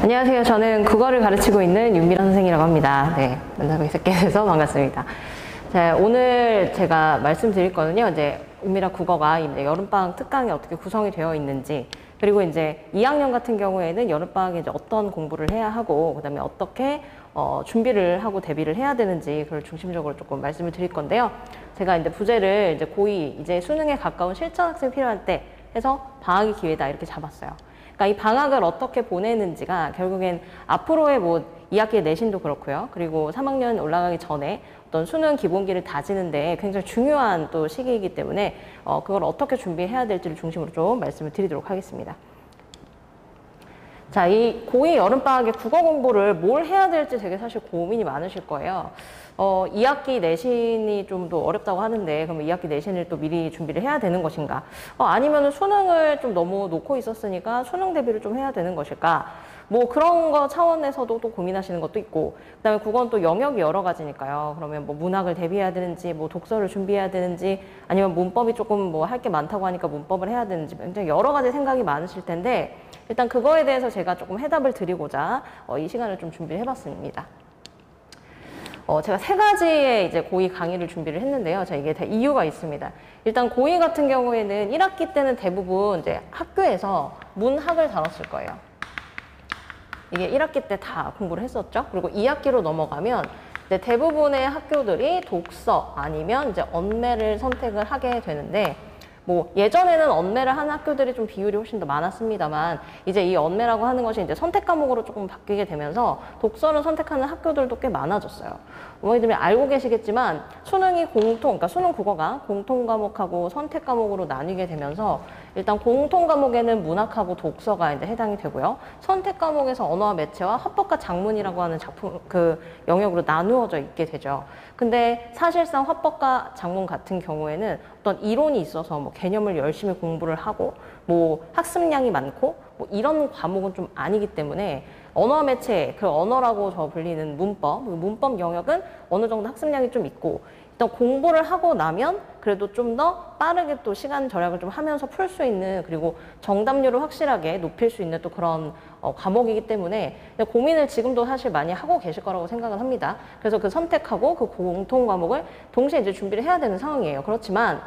안녕하세요. 저는 국어를 가르치고 있는 윤미란 선생이라고 합니다. 네, 만나뵙게 돼서 반갑습니다. 자, 오늘 제가 말씀드릴 거는요, 이제 윤미란 국어가 이제 여름방학 특강이 어떻게 구성이 되어 있는지, 그리고 이제 2학년 같은 경우에는 여름방학에 이제 어떤 공부를 해야 하고, 그 다음에 어떻게 준비를 하고 대비를 해야 되는지, 그걸 중심적으로 조금 말씀을 드릴 건데요. 제가 이제 부제를 이제 고2, 이제 수능에 가까운 실전 학생 필요할 때 해서 방학이 기회다 이렇게 잡았어요. 그러니까 이 방학을 어떻게 보내는지가 결국엔 앞으로의 뭐 2학기 내신도 그렇고요. 그리고 3학년 올라가기 전에 어떤 수능 기본기를 다지는데 굉장히 중요한 또 시기이기 때문에 그걸 어떻게 준비해야 될지를 중심으로 좀 말씀을 드리도록 하겠습니다. 자, 이 고2 여름방학에 국어 공부를 뭘 해야 될지 되게 사실 고민이 많으실 거예요. 2학기 내신이 좀 더 어렵다고 하는데, 그러면 2학기 내신을 또 미리 준비를 해야 되는 것인가? 아니면은 수능을 좀 너무 놓고 있었으니까 수능 대비를 좀 해야 되는 것일까? 뭐 그런 거 차원에서도 또 고민하시는 것도 있고, 그 다음에 국어는 또 영역이 여러 가지니까요. 그러면 뭐 문학을 대비해야 되는지, 뭐 독서를 준비해야 되는지, 아니면 문법이 조금 뭐 할 게 많다고 하니까 문법을 해야 되는지, 굉장히 여러 가지 생각이 많으실 텐데, 일단 그거에 대해서 제가 조금 해답을 드리고자 이 시간을 좀 준비를 해봤습니다. 제가 3가지의 이제 고2 강의를 준비를 했는데요. 자, 이게 다 이유가 있습니다. 일단 고2 같은 경우에는 1학기 때는 대부분 이제 학교에서 문학을 다뤘을 거예요. 이게 1학기 때 다 공부를 했었죠. 그리고 2학기로 넘어가면 이제 대부분의 학교들이 독서 아니면 이제 언매를 선택을 하게 되는데, 뭐 예전에는 언매를 하는 학교들이 좀 비율이 훨씬 더 많았습니다만, 이제 이 언매라고 하는 것이 이제 선택 과목으로 조금 바뀌게 되면서 독서를 선택하는 학교들도 꽤 많아졌어요. 어머니들이 알고 계시겠지만 수능이 그러니까 수능 국어가 공통 과목하고 선택 과목으로 나뉘게 되면서, 일단 공통 과목에는 문학하고 독서가 이제 해당이 되고요. 선택 과목에서 언어와 매체와 화법과 작문이라고 하는 작품 그 영역으로 나누어져 있게 되죠. 근데 사실상 화법과 작문 같은 경우에는 어떤 이론이 있어서 뭐 개념을 열심히 공부를 하고 뭐 학습량이 많고 뭐 이런 과목은 좀 아니기 때문에, 언어와 매체, 그 언어라고 저 불리는 문법 영역은 어느 정도 학습량이 좀 있고, 일단 공부를 하고 나면 그래도 좀 더 빠르게 또 시간 절약을 좀 하면서 풀 수 있는, 그리고 정답률을 확실하게 높일 수 있는 또 그런 과목이기 때문에 고민을 지금도 사실 많이 하고 계실 거라고 생각을 합니다. 그래서 그 선택하고 그 공통 과목을 동시에 이제 준비를 해야 되는 상황이에요. 그렇지만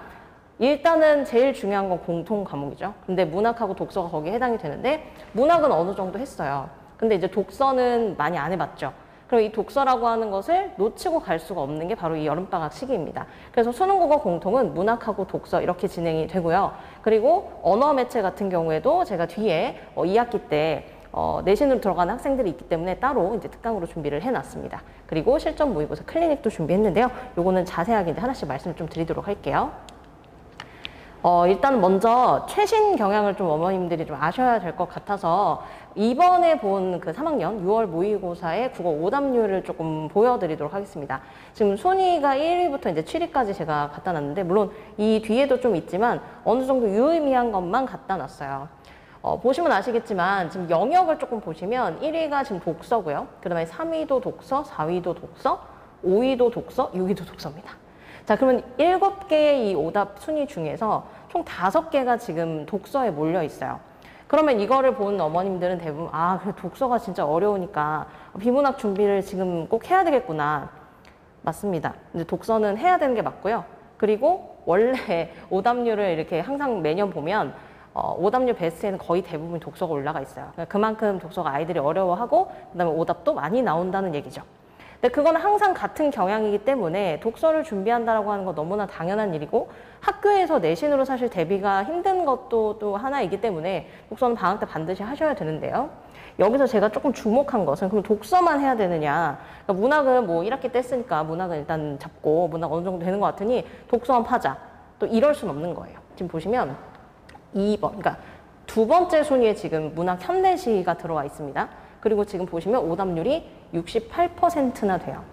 일단은 제일 중요한 건 공통 과목이죠. 근데 문학하고 독서가 거기에 해당이 되는데, 문학은 어느 정도 했어요. 근데 이제 독서는 많이 안 해봤죠. 그럼 이 독서라고 하는 것을 놓치고 갈 수가 없는 게 바로 이 여름방학 시기입니다. 그래서 수능국어 공통은 문학하고 독서 이렇게 진행이 되고요. 그리고 언어 매체 같은 경우에도 제가 뒤에 2학기 때 내신으로 들어가는 학생들이 있기 때문에 따로 이제 특강으로 준비를 해놨습니다. 그리고 실전 모의고사 클리닉도 준비했는데요. 요거는 자세하게 이제 하나씩 말씀을 좀 드리도록 할게요. 일단 먼저 최신 경향을 좀 어머님들이 좀 아셔야 될 것 같아서, 이번에 본 그 3학년 6월 모의고사의 국어 오답률을 조금 보여드리도록 하겠습니다. 지금 순위가 1위부터 이제 7위까지 제가 갖다 놨는데, 물론 이 뒤에도 좀 있지만 어느 정도 유의미한 것만 갖다 놨어요. 보시면 아시겠지만 지금 영역을 조금 보시면 1위가 지금 독서고요. 그 다음에 3위도 독서, 4위도 독서, 5위도 독서, 6위도 독서입니다. 자, 그러면 7개의 이 오답 순위 중에서 총 5개가 지금 독서에 몰려 있어요. 그러면 이거를 본 어머님들은 대부분 그래, 독서가 진짜 어려우니까 비문학 준비를 지금 꼭 해야 되겠구나. 맞습니다. 근데 독서는 해야 되는 게 맞고요. 그리고 원래 오답률을 이렇게 항상 매년 보면 오답률 베스트에는 거의 대부분 독서가 올라가 있어요. 그만큼 독서가 아이들이 어려워하고 그다음에 오답도 많이 나온다는 얘기죠. 근데 그건 항상 같은 경향이기 때문에 독서를 준비한다라고 하는 건 너무나 당연한 일이고, 학교에서 내신으로 사실 대비가 힘든 것도 또 하나이기 때문에 독서는 방학 때 반드시 하셔야 되는데요. 여기서 제가 조금 주목한 것은, 그럼 독서만 해야 되느냐. 그러니까 문학은 뭐 1학기 때 했으니까 문학은 일단 잡고 문학 어느 정도 되는 것 같으니 독서만 파자. 또 이럴 수는 없는 거예요. 지금 보시면 2번, 그러니까 두 번째 순위에 지금 문학 현대시가 들어와 있습니다. 그리고 지금 보시면 오답률이 68%나 돼요.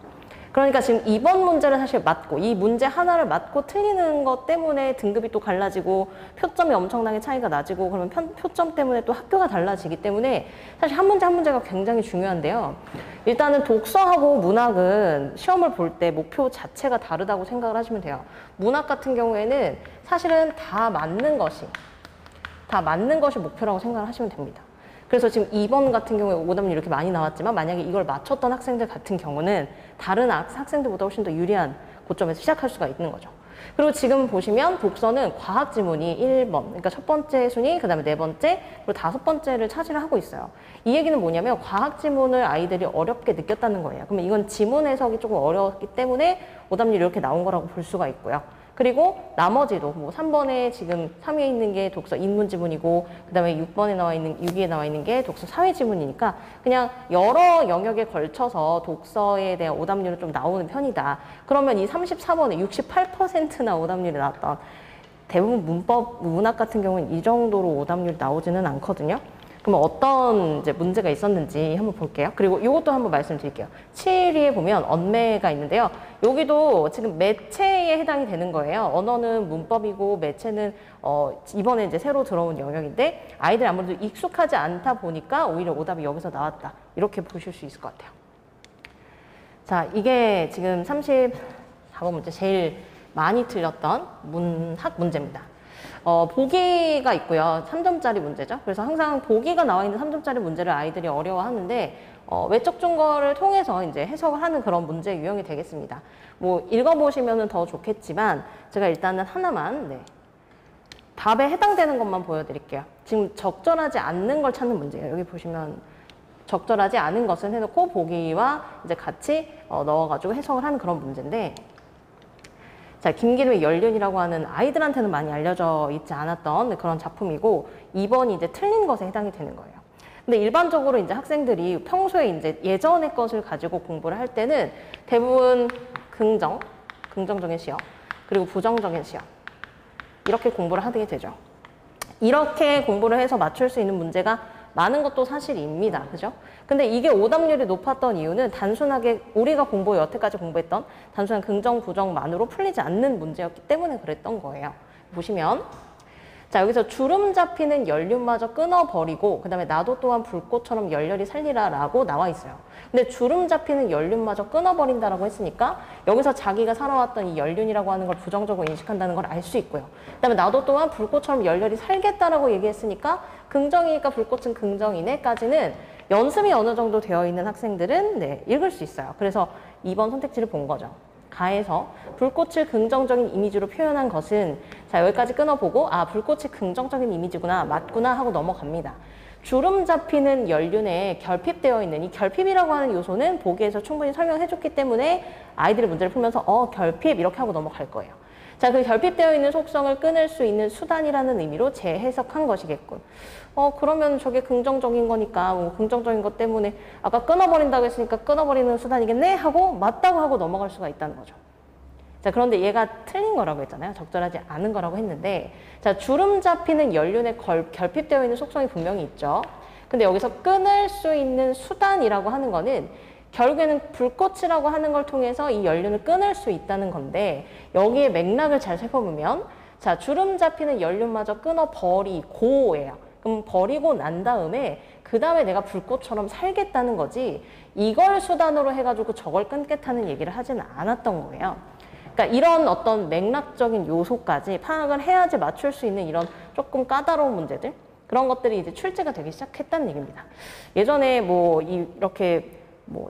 그러니까 지금 이번 문제를 사실 맞고, 이 문제 하나를 맞고 틀리는 것 때문에 등급이 또 갈라지고 표점이 엄청나게 차이가 나지고, 그러면 표점 때문에 또 학교가 달라지기 때문에 사실 한 문제 한 문제가 굉장히 중요한데요. 일단은 독서하고 문학은 시험을 볼 때 목표 자체가 다르다고 생각을 하시면 돼요. 문학 같은 경우에는 사실은 다 맞는 것이 목표라고 생각을 하시면 됩니다. 그래서 지금 2번 같은 경우에 오답률 이렇게 많이 나왔지만 만약에 이걸 맞췄던 학생들 같은 경우는 다른 학생들보다 훨씬 더 유리한 고점에서 시작할 수가 있는 거죠. 그리고 지금 보시면 독서는 과학 지문이 1번, 그러니까 첫 번째 순위, 그 다음에 네 번째, 그리고 다섯 번째를 차지를 하고 있어요. 이 얘기는 뭐냐면 과학 지문을 아이들이 어렵게 느꼈다는 거예요. 그러면 이건 지문 해석이 조금 어려웠기 때문에 오답률이 이렇게 나온 거라고 볼 수가 있고요. 그리고 나머지도 뭐 3번에 지금 3위에 있는 게 독서 인문 지문이고 그다음에 6번에 나와 있는 6위에 나와 있는 게 독서 사회 지문이니까 그냥 여러 영역에 걸쳐서 독서에 대한 오답률은 좀 나오는 편이다. 그러면 이 34번에 68%나 오답률이 나왔던 대부분 문법, 문학 같은 경우는 이 정도로 오답률이 나오지는 않거든요. 그럼 어떤 이제 문제가 있었는지 한번 볼게요. 그리고 이것도 한번 말씀드릴게요. 7위에 보면 언매가 있는데요. 여기도 지금 매체에 해당이 되는 거예요. 언어는 문법이고 매체는 이번에 이제 새로 들어온 영역인데 아이들이 아무래도 익숙하지 않다 보니까 오히려 오답이 여기서 나왔다. 이렇게 보실 수 있을 것 같아요. 자, 이게 지금 34번 문제 제일 많이 틀렸던 문학 문제입니다. 보기가 있고요. 3점짜리 문제죠. 그래서 항상 보기가 나와 있는 3점짜리 문제를 아이들이 어려워하는데 외적 증거를 통해서 이제 해석을 하는 그런 문제 유형이 되겠습니다. 뭐 읽어보시면 더 좋겠지만 제가 일단은 하나만 답에 해당되는 것만 보여드릴게요. 지금 적절하지 않는 걸 찾는 문제예요. 여기 보시면 적절하지 않은 것을 해놓고 보기와 이제 같이 넣어가지고 해석을 하는 그런 문제인데. 자, 김기름의 연륜이라고 하는 아이들한테는 많이 알려져 있지 않았던 그런 작품이고 2번이 이제 틀린 것에 해당이 되는 거예요. 근데 일반적으로 이제 학생들이 평소에 이제 예전의 것을 가지고 공부를 할 때는 대부분 긍정적인 시험, 그리고 부정적인 시험 이렇게 공부를 하게 되죠. 이렇게 공부를 해서 맞출 수 있는 문제가 많은 것도 사실입니다. 그죠? 근데 이게 오답률이 높았던 이유는 단순하게 우리가 여태까지 공부했던 단순한 긍정, 부정만으로 풀리지 않는 문제였기 때문에 그랬던 거예요. 보시면 자, 여기서 주름 잡히는 연륜마저 끊어버리고 그 다음에 나도 또한 불꽃처럼 열렬히 살리라 라고 나와 있어요. 근데 주름 잡히는 연륜마저 끊어버린다라고 했으니까 여기서 자기가 살아왔던 이 연륜이라고 하는 걸 부정적으로 인식한다는 걸 알 수 있고요. 그 다음에 나도 또한 불꽃처럼 열렬히 살겠다라고 얘기했으니까 긍정이니까 불꽃은 긍정이네까지는 연습이 어느 정도 되어 있는 학생들은 읽을 수 있어요. 그래서 2번 선택지를 본 거죠. 가에서 불꽃을 긍정적인 이미지로 표현한 것은 자, 여기까지 끊어보고 아, 불꽃이 긍정적인 이미지구나, 맞구나 하고 넘어갑니다. 주름 잡히는 연륜에 결핍되어 있는 이 결핍이라고 하는 요소는 보기에서 충분히 설명해줬기 때문에 아이들이 문제를 풀면서 결핍 이렇게 하고 넘어갈 거예요. 자, 그 결핍되어 있는 속성을 끊을 수 있는 수단이라는 의미로 재해석한 것이겠군. 그러면 저게 긍정적인 거니까 뭐 긍정적인 것 때문에 아까 끊어버린다고 했으니까 끊어버리는 수단이겠네 하고 맞다고 하고 넘어갈 수가 있다는 거죠. 자, 그런데 얘가 틀린 거라고 했잖아요. 적절하지 않은 거라고 했는데 자, 주름 잡히는 연륜에 결핍되어 있는 속성이 분명히 있죠. 근데 여기서 끊을 수 있는 수단이라고 하는 거는 결국에는 불꽃이라고 하는 걸 통해서 이 연륜을 끊을 수 있다는 건데 여기에 맥락을 잘 살펴보면 자, 주름 잡히는 연륜마저 끊어버리고예요. 그럼 버리고 난 다음에 그 다음에 내가 불꽃처럼 살겠다는 거지 이걸 수단으로 해가지고 저걸 끊겠다는 얘기를 하지는 않았던 거예요. 그러니까 이런 어떤 맥락적인 요소까지 파악을 해야지 맞출 수 있는 이런 조금 까다로운 문제들 그런 것들이 이제 출제가 되기 시작했다는 얘기입니다. 예전에 이렇게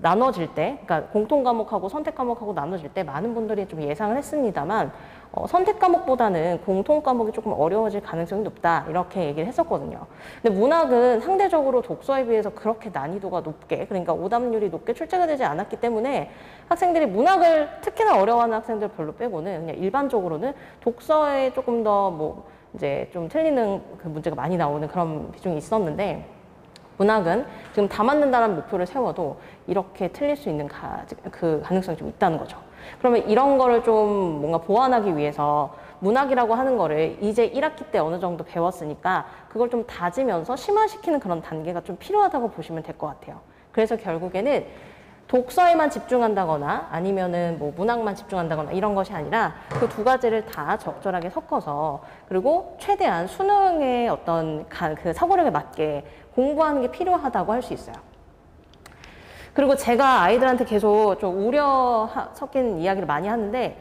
나눠질 때, 그러니까 공통 과목하고 선택 과목하고 나눠질 때 많은 분들이 좀 예상을 했습니다만 선택 과목보다는 공통 과목이 조금 어려워질 가능성이 높다 이렇게 얘기를 했었거든요. 근데 문학은 상대적으로 독서에 비해서 그렇게 난이도가 높게, 그러니까 오답률이 높게 출제가 되지 않았기 때문에 학생들이 문학을 특히나 어려워하는 학생들 별로 빼고는 그냥 일반적으로는 독서에 조금 더 이제 좀 틀리는 그 문제가 많이 나오는 그런 비중이 있었는데 문학은 지금 다 맞는다는 목표를 세워도 이렇게 틀릴 수 있는 그 가능성이 좀 있다는 거죠. 그러면 이런 거를 좀 뭔가 보완하기 위해서 문학이라고 하는 거를 이제 1학기 때 어느 정도 배웠으니까 그걸 좀 다지면서 심화시키는 그런 단계가 좀 필요하다고 보시면 될 것 같아요. 그래서 결국에는 독서에만 집중한다거나 아니면은 문학만 집중한다거나 이런 것이 아니라 그 두 가지를 다 적절하게 섞어서 그리고 최대한 수능의 어떤 그 사고력에 맞게 공부하는 게 필요하다고 할 수 있어요. 그리고 제가 아이들한테 계속 좀 우려 섞인 이야기를 많이 하는데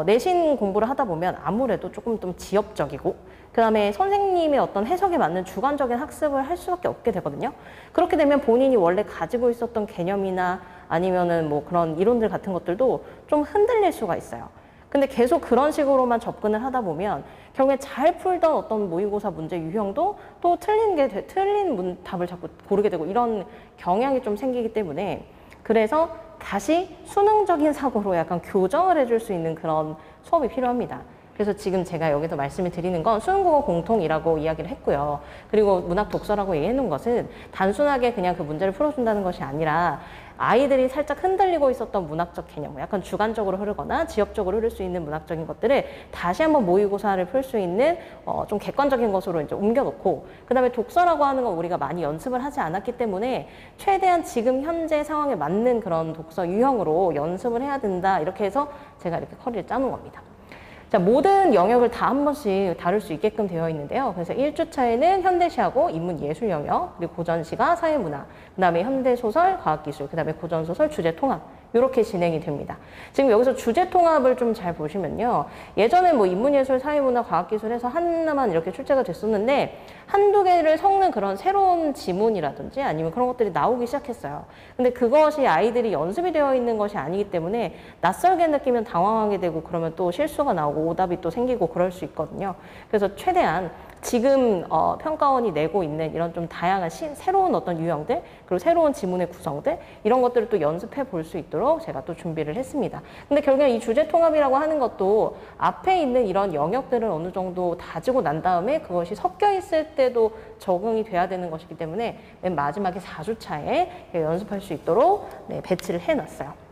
내신 공부를 하다 보면 아무래도 조금 좀 지엽적이고 그다음에 선생님의 어떤 해석에 맞는 주관적인 학습을 할 수밖에 없게 되거든요. 그렇게 되면 본인이 원래 가지고 있었던 개념이나 아니면은 뭐 그런 이론들 같은 것들도 좀 흔들릴 수가 있어요. 근데 계속 그런 식으로만 접근을 하다 보면 결국에 잘 풀던 어떤 모의고사 문제 유형도 또 틀린 답을 자꾸 고르게 되고 이런 경향이 좀 생기기 때문에 그래서 다시 수능적인 사고로 약간 교정을 해줄 수 있는 그런 수업이 필요합니다. 그래서 지금 제가 여기서 말씀을 드리는 건 수능국어 공통이라고 이야기를 했고요. 그리고 문학 독서라고 얘기해 놓은 것은 단순하게 그냥 그 문제를 풀어준다는 것이 아니라 아이들이 살짝 흔들리고 있었던 문학적 개념, 약간 주관적으로 흐르거나 지엽적으로 흐를 수 있는 문학적인 것들을 다시 한번 모의고사를 풀 수 있는 좀 객관적인 것으로 이제 옮겨놓고, 그 다음에 독서라고 하는 건 우리가 많이 연습을 하지 않았기 때문에 최대한 지금 현재 상황에 맞는 그런 독서 유형으로 연습을 해야 된다. 이렇게 해서 제가 이렇게 커리를 짜놓은 겁니다. 자, 모든 영역을 다 한 번씩 다룰 수 있게끔 되어 있는데요. 그래서 1주차에는 현대시하고 인문예술 영역, 그리고 고전시가 사회문화, 그 다음에 현대소설, 과학기술, 그 다음에 고전소설, 주제통합, 이렇게 진행이 됩니다. 지금 여기서 주제통합을 좀 잘 보시면요. 예전에 뭐 인문예술, 사회문화, 과학기술 해서 하나만 이렇게 출제가 됐었는데 한두 개를 섞는 그런 새로운 지문이라든지 아니면 그런 것들이 나오기 시작했어요. 근데 그것이 아이들이 연습이 되어 있는 것이 아니기 때문에 낯설게 느끼면 당황하게 되고 그러면 또 실수가 나오고 오답이 또 생기고 그럴 수 있거든요. 그래서 최대한 지금 평가원이 내고 있는 이런 좀 다양한 새로운 어떤 유형들, 그리고 새로운 지문의 구성들, 이런 것들을 또 연습해 볼 수 있도록 제가 또 준비를 했습니다. 근데 결국엔 이 주제 통합이라고 하는 것도 앞에 있는 이런 영역들을 어느 정도 다지고 난 다음에 그것이 섞여 있을 때도 적응이 돼야 되는 것이기 때문에 맨 마지막에 4주차에 연습할 수 있도록 배치를 해놨어요.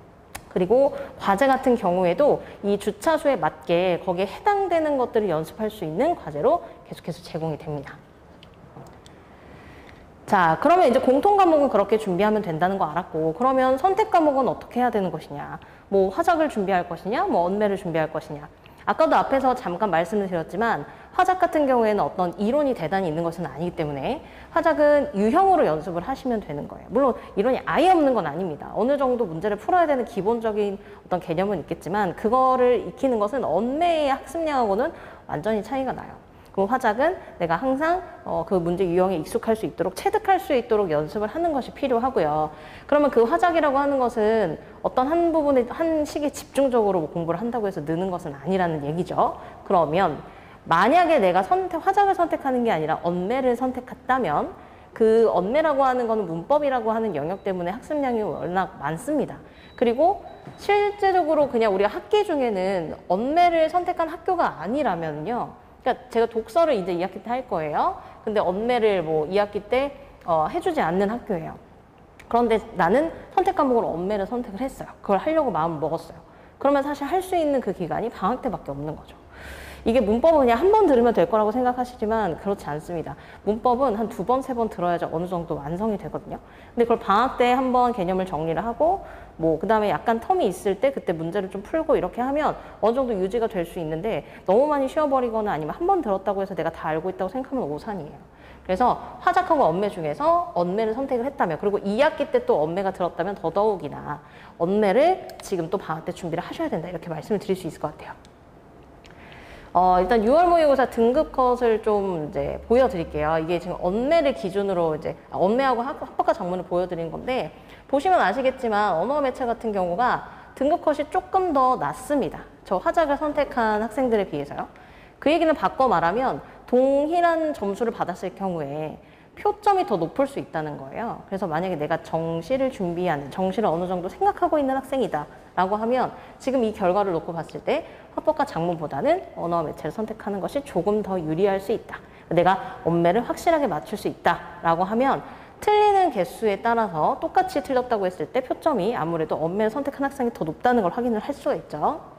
그리고 과제 같은 경우에도 이 주차수에 맞게 거기에 해당되는 것들을 연습할 수 있는 과제로 계속해서 제공이 됩니다. 자, 그러면 이제 공통 과목은 그렇게 준비하면 된다는 거 알았고, 그러면 선택 과목은 어떻게 해야 되는 것이냐? 뭐 화작을 준비할 것이냐? 뭐 언매를 준비할 것이냐? 아까도 앞에서 잠깐 말씀을 드렸지만 화작 같은 경우에는 어떤 이론이 대단히 있는 것은 아니기 때문에 화작은 유형으로 연습을 하시면 되는 거예요. 물론 이론이 아예 없는 건 아닙니다. 어느 정도 문제를 풀어야 되는 기본적인 어떤 개념은 있겠지만 그거를 익히는 것은 언매의 학습량하고는 완전히 차이가 나요. 그럼 화작은 내가 항상 그 문제 유형에 익숙할 수 있도록, 체득할 수 있도록 연습을 하는 것이 필요하고요. 그러면 그 화작이라고 하는 것은 어떤 한 부분에, 한 시기에 집중적으로 공부를 한다고 해서 느는 것은 아니라는 얘기죠. 그러면 만약에 내가 화작을 선택하는 게 아니라 언매를 선택했다면 그 언매라고 하는 거는 문법이라고 하는 영역 때문에 학습량이 워낙 많습니다. 그리고 실제적으로 그냥 우리가 학기 중에는 언매를 선택한 학교가 아니라면요. 그러니까 제가 독서를 이제 2학기 때 할 거예요. 근데 언매를 뭐 2학기 때 해주지 않는 학교예요. 그런데 나는 선택 과목으로 언매를 선택을 했어요. 그걸 하려고 마음을 먹었어요. 그러면 사실 할 수 있는 그 기간이 방학 때밖에 없는 거죠. 이게 문법은 그냥 한 번 들으면 될 거라고 생각하시지만 그렇지 않습니다. 문법은 한 2번, 3번 들어야지 어느 정도 완성이 되거든요. 근데 그걸 방학 때 한 번 개념을 정리를 하고 뭐 그 다음에 약간 텀이 있을 때 그때 문제를 좀 풀고 이렇게 하면 어느 정도 유지가 될 수 있는데 너무 많이 쉬어버리거나 아니면 한 번 들었다고 해서 내가 다 알고 있다고 생각하면 오산이에요. 그래서 화작하고 언매 중에서 언매를 선택을 했다면, 그리고 2학기 때 또 언매가 들었다면 더더욱이나 언매를 지금 또 방학 때 준비를 하셔야 된다, 이렇게 말씀을 드릴 수 있을 것 같아요. 일단 6월 모의고사 등급 컷을 좀 이제 보여드릴게요. 이게 지금 언매를 기준으로 이제 언매하고 합법화 작문을 보여드린 건데, 보시면 아시겠지만 언어 매체 같은 경우가 등급 컷이 조금 더 낮습니다. 저 화작을 선택한 학생들에 비해서요. 그 얘기는 바꿔 말하면 동일한 점수를 받았을 경우에 표점이 더 높을 수 있다는 거예요. 그래서 만약에 내가 정시를 준비하는, 정시를 어느 정도 생각하고 있는 학생이다 라고 하면 지금 이 결과를 놓고 봤을 때 합법화 작문보다는 언어 매체를 선택하는 것이 조금 더 유리할 수 있다. 내가 언매를 확실하게 맞출 수 있다 라고 하면 틀리는 개수에 따라서 똑같이 틀렸다고 했을 때 표점이 아무래도 언매를 선택한 학생이 더 높다는 걸 확인을 할 수가 있죠.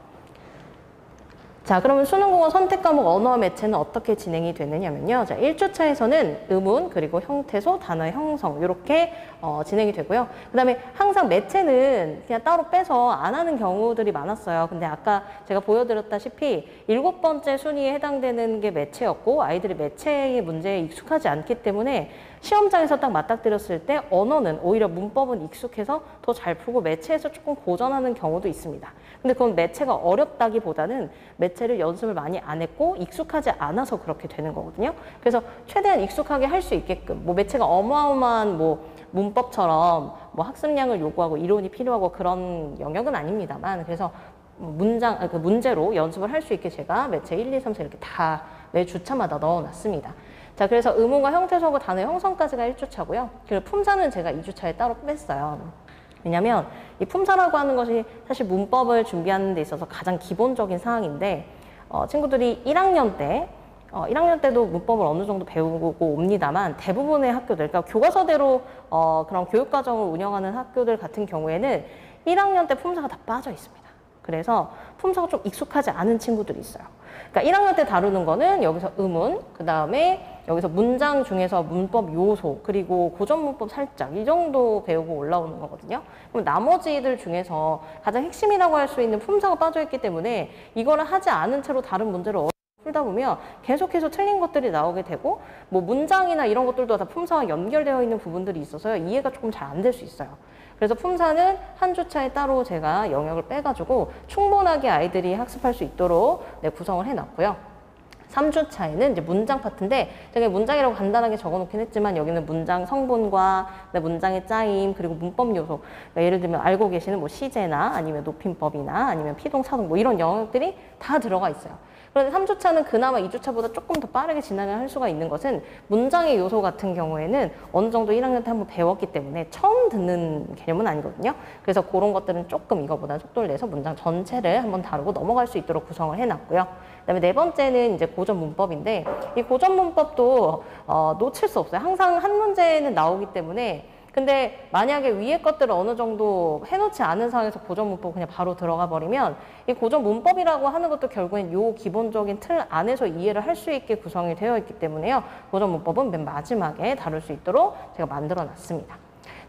자, 그러면 수능국어 선택 과목 언어 매체는 어떻게 진행이 되느냐면요. 자, 1주차에서는 의문, 그리고 형태소, 단어의 형성, 이렇게 진행이 되고요. 그 다음에 항상 매체는 그냥 따로 빼서 안 하는 경우들이 많았어요. 근데 아까 제가 보여드렸다시피 7번째 순위에 해당되는 게 매체였고, 아이들이 매체의 문제에 익숙하지 않기 때문에 시험장에서 딱 맞닥뜨렸을 때 언어는 오히려 문법은 익숙해서 더 잘 풀고 매체에서 조금 고전하는 경우도 있습니다. 근데 그건 매체가 어렵다기보다는 매체를 연습을 많이 안 했고 익숙하지 않아서 그렇게 되는 거거든요. 그래서 최대한 익숙하게 할 수 있게끔 뭐 매체가 어마어마한 뭐 문법처럼 뭐 학습량을 요구하고 이론이 필요하고 그런 영역은 아닙니다만 그래서 그 문제로 연습을 할 수 있게 제가 매체 1, 2, 3, 4 이렇게 다 매 주차마다 넣어놨습니다. 자, 그래서 의문과 형태소하고 단어 형성까지가 1주차고요. 그리고 품사는 제가 2주차에 따로 뺐어요. 왜냐면 이 품사라고 하는 것이 사실 문법을 준비하는 데 있어서 가장 기본적인 사항인데 친구들이 1학년 때도 문법을 어느 정도 배우고 옵니다만 대부분의 학교들, 그러니까 교과서대로 그런 교육과정을 운영하는 학교들 같은 경우에는 1학년 때 품사가 다 빠져 있습니다. 그래서 품사가 좀 익숙하지 않은 친구들이 있어요. 그러니까 1학년 때 다루는 거는 여기서 의문, 그 다음에 여기서 문장 중에서 문법 요소, 그리고 고전 문법 살짝 이 정도 배우고 올라오는 거거든요. 그럼 나머지들 중에서 가장 핵심이라고 할 수 있는 품사가 빠져있기 때문에 이거를 하지 않은 채로 다른 문제를 풀다 보면 계속해서 틀린 것들이 나오게 되고 뭐 문장이나 이런 것들도 다 품사와 연결되어 있는 부분들이 있어서 이해가 조금 잘 안 될 수 있어요. 그래서 품사는 한 주차에 따로 제가 영역을 빼가지고 충분하게 아이들이 학습할 수 있도록 구성을 해놨고요. 3주차에는 이제 문장 파트인데 제가 문장이라고 간단하게 적어놓긴 했지만 여기는 문장 성분과 문장의 짜임 그리고 문법 요소 그러니까 예를 들면 알고 계시는 뭐 시제나 아니면 높임법이나 아니면 피동, 사동 뭐 이런 영역들이 다 들어가 있어요. 그런데 3주차는 그나마 2주차보다 조금 더 빠르게 진행을 할 수가 있는 것은 문장의 요소 같은 경우에는 어느 정도 1학년 때 한번 배웠기 때문에 처음 듣는 개념은 아니거든요. 그래서 그런 것들은 조금 이거보다 속도를 내서 문장 전체를 한번 다루고 넘어갈 수 있도록 구성을 해놨고요. 그다음에 네 번째는 이제 고전 문법인데 이 고전 문법도 놓칠 수 없어요. 항상 한 문제는 나오기 때문에 근데 만약에 위에 것들을 어느 정도 해놓지 않은 상황에서 고전 문법 그냥 바로 들어가 버리면 이 고전 문법이라고 하는 것도 결국엔 요 기본적인 틀 안에서 이해를 할 수 있게 구성이 되어 있기 때문에요. 고전 문법은 맨 마지막에 다룰 수 있도록 제가 만들어 놨습니다.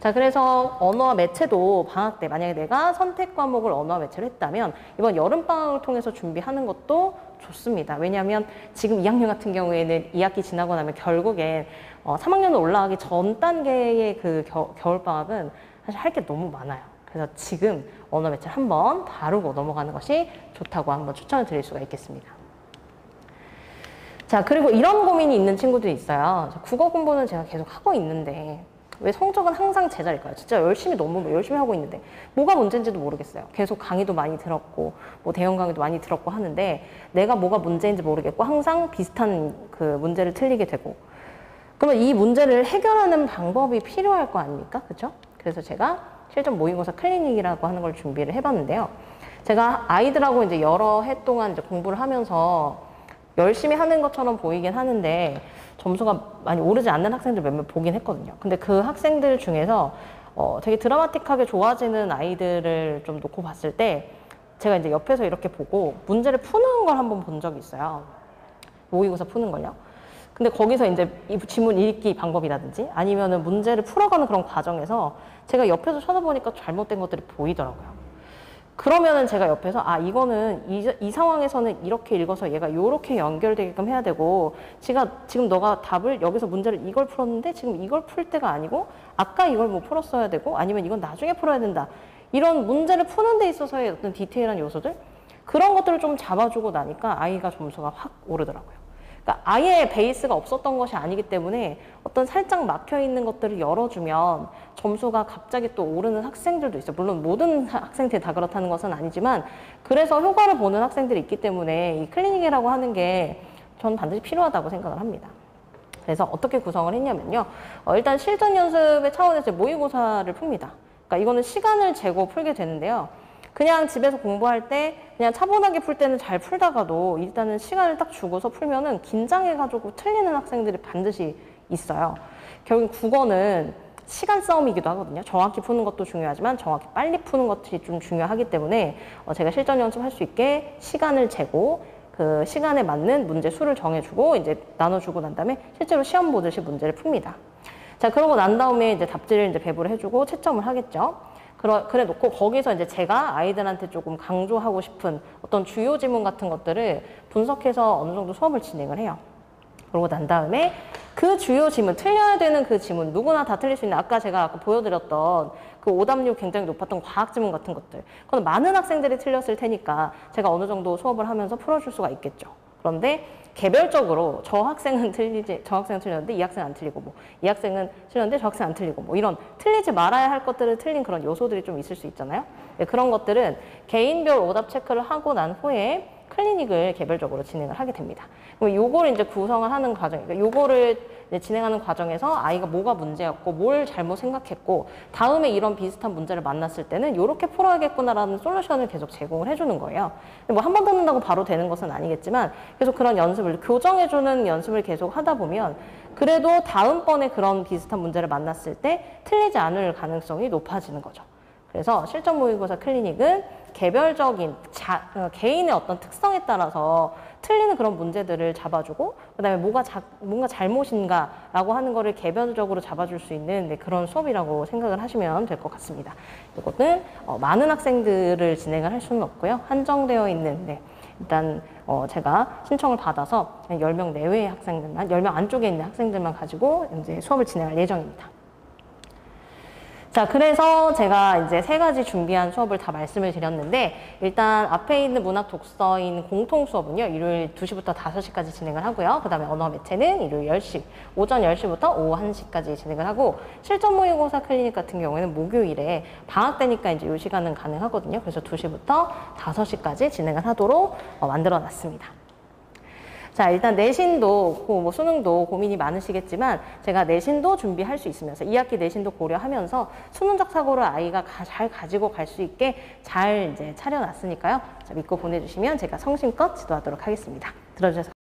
자, 그래서 언어와 매체도 방학 때 만약에 내가 선택 과목을 언어와 매체를 했다면 이번 여름방학을 통해서 준비하는 것도 좋습니다. 왜냐하면 지금 2학년 같은 경우에는 2학기 지나고 나면 결국엔 3학년으로 올라가기 전 단계의 그 겨울방학은 사실 할 게 너무 많아요. 그래서 지금 언어 매체를 한번 다루고 넘어가는 것이 좋다고 한번 추천을 드릴 수가 있겠습니다. 자, 그리고 이런 고민이 있는 친구들이 있어요. 국어 공부는 제가 계속 하고 있는데 왜 성적은 항상 제자리일까요? 진짜 열심히 너무 열심히 하고 있는데 뭐가 문제인지도 모르겠어요. 계속 강의도 많이 들었고 뭐 대형 강의도 많이 들었고 하는데 내가 뭐가 문제인지 모르겠고 항상 비슷한 그 문제를 틀리게 되고 그러면 이 문제를 해결하는 방법이 필요할 거 아닙니까? 그렇죠? 그래서 제가 실전 모의고사 클리닉이라고 하는 걸 준비를 해봤는데요. 제가 아이들하고 이제 여러 해 동안 이제 공부를 하면서 열심히 하는 것처럼 보이긴 하는데 점수가 많이 오르지 않는 학생들 몇몇 보긴 했거든요. 근데 그 학생들 중에서 되게 드라마틱하게 좋아지는 아이들을 좀 놓고 봤을 때 제가 이제 옆에서 이렇게 보고 문제를 푸는 걸 한번 본 적이 있어요. 모의고사 푸는 걸요. 근데 거기서 이제 이 지문 읽기 방법이라든지 아니면은 문제를 풀어가는 그런 과정에서 제가 옆에서 쳐다보니까 잘못된 것들이 보이더라고요. 그러면은 제가 옆에서 이거는 이 상황에서는 이렇게 읽어서 얘가 요렇게 연결되게끔 해야 되고 지금 너가 답을 여기서 문제를 이걸 풀었는데 지금 이걸 풀 때가 아니고 아까 이걸 뭐 풀었어야 되고 아니면 이건 나중에 풀어야 된다. 이런 문제를 푸는 데 있어서의 어떤 디테일한 요소들 그런 것들을 좀 잡아주고 나니까 아이가 점수가 확 오르더라고요. 그러니까 아예 베이스가 없었던 것이 아니기 때문에 어떤 살짝 막혀있는 것들을 열어주면 점수가 갑자기 또 오르는 학생들도 있어요. 물론 모든 학생들이 다 그렇다는 것은 아니지만 그래서 효과를 보는 학생들이 있기 때문에 이 클리닉이라고 하는 게 저는 반드시 필요하다고 생각을 합니다. 그래서 어떻게 구성을 했냐면요. 일단 실전 연습의 차원에서 모의고사를 풉니다. 그러니까 이거는 시간을 재고 풀게 되는데요. 그냥 집에서 공부할 때 그냥 차분하게 풀 때는 잘 풀다가도 일단은 시간을 딱 주고서 풀면은 긴장해가지고 틀리는 학생들이 반드시 있어요. 결국 국어는 시간 싸움이기도 하거든요. 정확히 푸는 것도 중요하지만 정확히 빨리 푸는 것이 좀 중요하기 때문에 제가 실전 연습할 수 있게 시간을 재고 그 시간에 맞는 문제 수를 정해주고 이제 나눠주고 난 다음에 실제로 시험 보듯이 문제를 풉니다. 자, 그러고 난 다음에 이제 답지를 이제 배부를 해주고 채점을 하겠죠. 그래 놓고 거기서 이제 제가 아이들한테 조금 강조하고 싶은 어떤 주요 지문 같은 것들을 분석해서 어느 정도 수업을 진행을 해요. 그러고 난 다음에 그 주요 지문, 틀려야 되는 그 지문, 누구나 다 틀릴 수 있는 아까 제가 보여드렸던 그 오답률 굉장히 높았던 과학 지문 같은 것들. 그건 많은 학생들이 틀렸을 테니까 제가 어느 정도 수업을 하면서 풀어줄 수가 있겠죠. 그런데 개별적으로 저 학생은 틀렸는데 이 학생은 안 틀리고 뭐 이 학생은 틀렸는데 저 학생은 안 틀리고 뭐 이런 틀리지 말아야 할 것들을 틀린 그런 요소들이 좀 있을 수 있잖아요. 네, 그런 것들은 개인별 오답 체크를 하고 난 후에 클리닉을 개별적으로 진행을 하게 됩니다. 그럼 요거를 이제 구성을 하는 과정, 그러니까 요거를 이제 진행하는 과정에서 아이가 뭐가 문제였고 뭘 잘못 생각했고 다음에 이런 비슷한 문제를 만났을 때는 요렇게 풀어야겠구나라는 솔루션을 계속 제공을 해주는 거예요. 뭐 한 번 듣는다고 바로 되는 것은 아니겠지만 계속 그런 연습을 교정해주는 연습을 계속 하다 보면 그래도 다음번에 그런 비슷한 문제를 만났을 때 틀리지 않을 가능성이 높아지는 거죠. 그래서 실전 모의고사 클리닉은 개별적인 개인의 어떤 특성에 따라서 틀리는 그런 문제들을 잡아주고 그다음에 뭔가 잘못인가라고 하는 거를 개별적으로 잡아줄 수 있는 그런 수업이라고 생각을 하시면 될 것 같습니다. 이것은 많은 학생들을 진행을 할 수는 없고요. 한정되어 있는 일단 제가 신청을 받아서 10명 내외의 학생들만, 10명 안쪽에 있는 학생들만 가지고 이제 수업을 진행할 예정입니다. 자, 그래서 제가 이제 3가지 준비한 수업을 다 말씀을 드렸는데 일단 앞에 있는 문학 독서인 공통 수업은요. 일요일 2시부터 5시까지 진행을 하고요. 그 다음에 언어 매체는 일요일 10시, 오전 10시부터 오후 1시까지 진행을 하고 실전 모의고사 클리닉 같은 경우에는 목요일에 방학 때니까 이제 이 시간은 가능하거든요. 그래서 2시부터 5시까지 진행을 하도록 만들어 놨습니다. 자, 일단 내신도, 뭐 수능도 고민이 많으시겠지만 제가 내신도 준비할 수 있으면서 2학기 내신도 고려하면서 수능적 사고를 아이가 잘 가지고 갈 수 있게 잘 이제 차려놨으니까요. 자, 믿고 보내주시면 제가 성심껏 지도하도록 하겠습니다. 들어주셔서